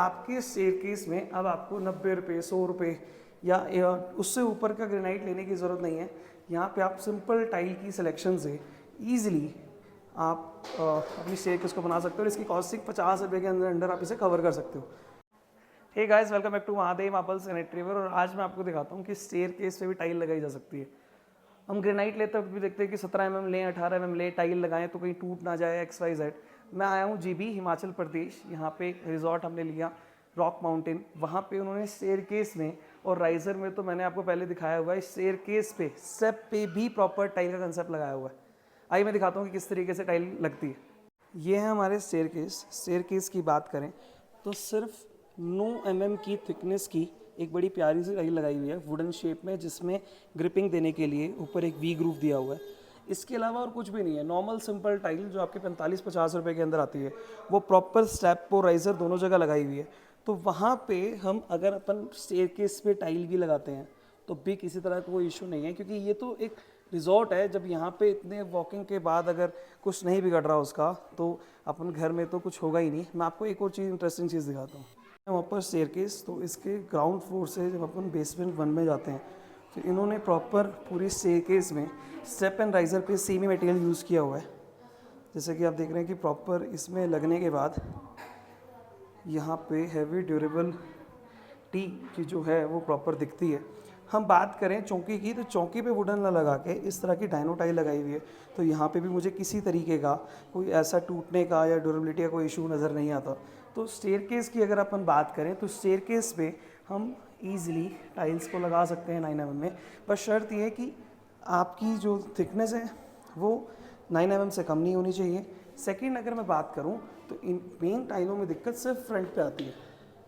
आपके स्टेयरकेस में अब आपको 90 रुपये 100 रुपये या उससे ऊपर का ग्रेनाइट लेने की ज़रूरत नहीं है। यहाँ पे आप सिंपल टाइल की सिलेक्शन से ईजिली आप अपनी स्टेयरकेस को बना सकते हो और इसकी कॉस्टिंग 50 रुपये के अंदर अंडर आप इसे कवर कर सकते हो। Hey guys, welcome back to Mahadev marbles and retriever. और आज मैं आपको दिखाता हूँ कि स्टेयरकेस पे भी टाइल लगाई जा सकती है। हम ग्रेनाइट लेते वक्त भी देखते हैं कि 17 mm लें, 18 mm लें, टाइल लगाएं तो कहीं टूट ना जाए, XYZ। मैं आया हूँ GB हिमाचल प्रदेश। यहाँ पे एक रिजॉर्ट हमने लिया रॉक माउंटेन। वहाँ पे उन्होंने स्टेयरकेस में और राइजर में तो मैंने आपको पहले दिखाया हुआ है, स्टेयरकेस पे स्टेप पे भी प्रॉपर टाइल का कंसेप्ट लगाया हुआ है। आइए मैं दिखाता हूँ कि किस तरीके से टाइल लगती है। ये है हमारे स्टेयरकेस की बात करें तो सिर्फ 9 mm की थिकनेस की एक बड़ी प्यारी सी टाइल लगाई हुई है वुडन शेप में, जिसमें ग्रिपिंग देने के लिए ऊपर एक वी ग्रूव दिया हुआ है। इसके अलावा और कुछ भी नहीं है। नॉर्मल सिंपल टाइल जो आपके 45-50 रुपये के अंदर आती है, वो प्रॉपर स्टेप और राइजर दोनों जगह लगाई हुई है। तो वहाँ पे हम अगर अपन स्टेयरकेस पे टाइल भी लगाते हैं तो भी किसी तरह का कोई इशू नहीं है, क्योंकि ये तो एक रिजॉर्ट है। जब यहाँ पे इतने वॉकिंग के बाद अगर कुछ नहीं बिगड़ रहा उसका, तो अपन घर में तो कुछ होगा ही नहीं। मैं आपको एक और चीज़, इंटरेस्टिंग चीज़ दिखाता हूँ। वहाँ पर स्टेयरकेस, तो इसके ग्राउंड फ्लोर से जब अपन बेसमेंट 1 में जाते हैं, तो इन्होंने प्रॉपर पूरी स्टेयरकेस में स्टेप एंड राइजर पे सेम ही मटेरियल यूज़ किया हुआ है। जैसे कि आप देख रहे हैं कि प्रॉपर इसमें लगने के बाद यहाँ पे हैवी ड्यूरेबल टी की जो है वो प्रॉपर दिखती है। हम बात करें चौकी की, तो चौकी पे वुडन ना लगा के इस तरह की डायनो टाइल लगाई हुई है। तो यहाँ पे भी मुझे किसी तरीके का कोई ऐसा टूटने का या ड्यूरेबिलिटी का कोई इशू नज़र नहीं आता। तो स्टेयरकेस की अगर अपन बात करें तो स्टेयरकेस पे हम ईज़िली टाइल्स को लगा सकते हैं 9 mm में। बस शर्त ये है कि आपकी जो थिकनेस है वो 9 mm से कम नहीं होनी चाहिए। सेकेंड, अगर मैं बात करूँ तो इन मेन टाइलों में दिक्कत सिर्फ फ्रंट पे आती है,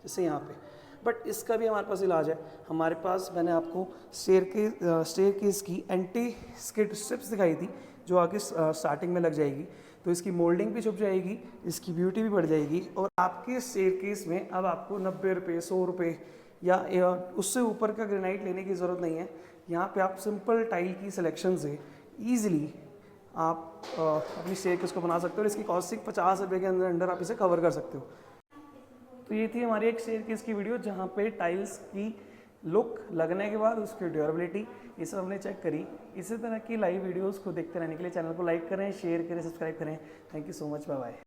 जैसे यहाँ पे। बट इसका भी हमारे पास इलाज है। हमारे पास, मैंने आपको स्टेयरकेस की एंटी स्किड स्ट्रिप्स दिखाई थी, जो आगे स्टार्टिंग में लग जाएगी। तो इसकी मोल्डिंग भी छुप जाएगी, इसकी ब्यूटी भी बढ़ जाएगी, और आपके स्टेयरकेस में अब आपको 90 रुपये 100 रुपये या उससे ऊपर का ग्रेनाइट लेने की ज़रूरत नहीं है। यहाँ पे आप सिंपल टाइल की सिलेक्शन से ईजिली आप अपनी स्टेयरकेस को बना सकते हो और इसकी कॉस्टिंग 50 रुपये के अंदर अंडर आप इसे कवर कर सकते हो। तो ये थी हमारी एक स्टेयरकेस की वीडियो, जहाँ पे टाइल्स की लुक, लगने के बाद उसकी ड्यूरेबिलिटी, ये सब हमने चेक करी। इसी तरह की लाइव वीडियोस को देखते रहने के लिए चैनल को लाइक करें, शेयर करें, सब्सक्राइब करें। Thank you so much, bye bye.